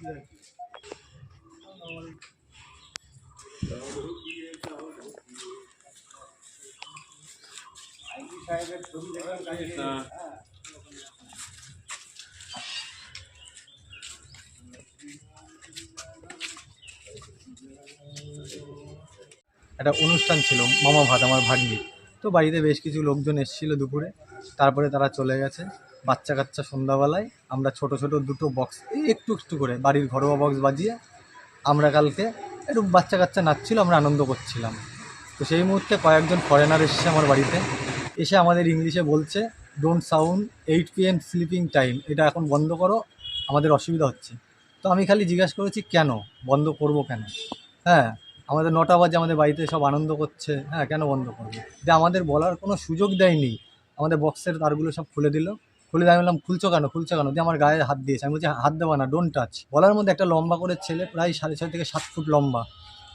একটা অনুষ্ঠান ছিল, মামা ভাত আমার ভাগ্নি। তো বাড়িতে বেশ কিছু লোকজন এসেছিল দুপুরে, তারপরে তারা চলে গেছে। বাচ্চা কাচ্চা সন্ধ্যাবেলায় আমরা ছোট ছোট দুটো বক্স একটু একটু করে বাড়ির ঘরোয়া বক্স বাজিয়ে আমরা কালকে একটু বাচ্চা কাচ্চা নাচছিল, আমরা আনন্দ করছিলাম। তো সেই মুহূর্তে কয়েকজন ফরেনার এসেছে আমার বাড়িতে, এসে আমাদের ইংলিশে বলছে, don't sound 8 PM sleeping time, এটা এখন বন্ধ করো, আমাদের অসুবিধা হচ্ছে। তো আমি খালি জিজ্ঞাসা করেছি কেন বন্ধ করব, কেন? হ্যাঁ, আমাদের 9টা বাজে, আমাদের বাড়িতে সব আনন্দ করছে, হ্যাঁ কেন বন্ধ করবো? যে আমাদের বলার কোনো সুযোগ দেয়নি। আমাদের বক্সের তারগুলো সব খুলে দিল, খুলে দিয়ে আমি বললাম খুলছো কেন, খুলছো কেন? দিয়ে আমার গায়ে হাত দিয়েছে। আমি বলছি হাত দেওয়া না, ডোন্ট টাচ। বলার মধ্যে একটা লম্বা করে ছেলে, প্রায় 6.5 থেকে 7 ফুট লম্বা,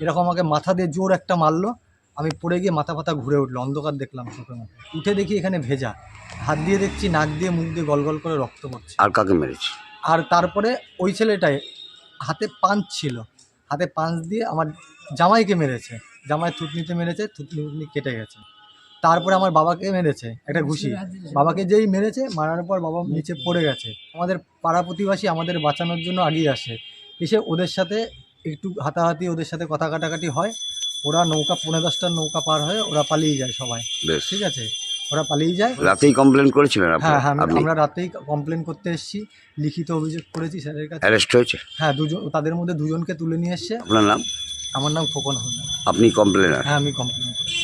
এরকম আমাকে মাথা দিয়ে জোর একটা মারলো। আমি পড়ে গিয়ে মাথা ফাথা ঘুরে উঠলো, অন্ধকার দেখলাম চোখে মুখে। উঠে দেখি এখানে ভেজা, হাত দিয়ে দেখছি নাক দিয়ে মুখ দিয়ে গল গল করে রক্ত পড়ছে। আর কাকে মেরেছে? আর তারপরে ওই ছেলেটাই হাতে পাঞ্চ ছিল, হাতে পাঞ্চ দিয়ে আমার জামাইকে মেরেছে, জামাই থুতনিতে মেরেছে, থুতনি কেটে গেছে। তারপরে আমার বাবাকে মেরেছে একটা ঘুষি, বাবাকে যেই মেরেছে, মারার পর বাবা নিচে পড়ে গেছে। আমাদের পাড়া প্রতিবেশী আমাদের বাঁচানোর জন্য আগিয়ে আসে, এসে ওদের সাথে একটু হাতাহাতি, ওদের সাথে কথা কাটাকাটি হয়। ওরা নৌকা 15-10টা নৌকা পার হয়ে ওরা পালিয়ে যায় সবাই। বেশ, ঠিক আছে, ওরা পালিয়ে যায়। রাতেই কমপ্লেন করেছিলেন হ্যাঁ হ্যাঁ, আপনি? আমরা রাতেই কমপ্লেন করতে এসেছি, লিখিত অভিযোগ করেছি স্যারের কাছে। অ্যারেস্ট হয়েছে? হ্যাঁ, তাদের মধ্যে দুজনকে তুলে নিয়ে এসছে। আপনার নাম? আমার নাম খোকন হালদার। আপনি কমপ্লেনার? হ্যাঁ, আমি কমপ্লেন করেছি।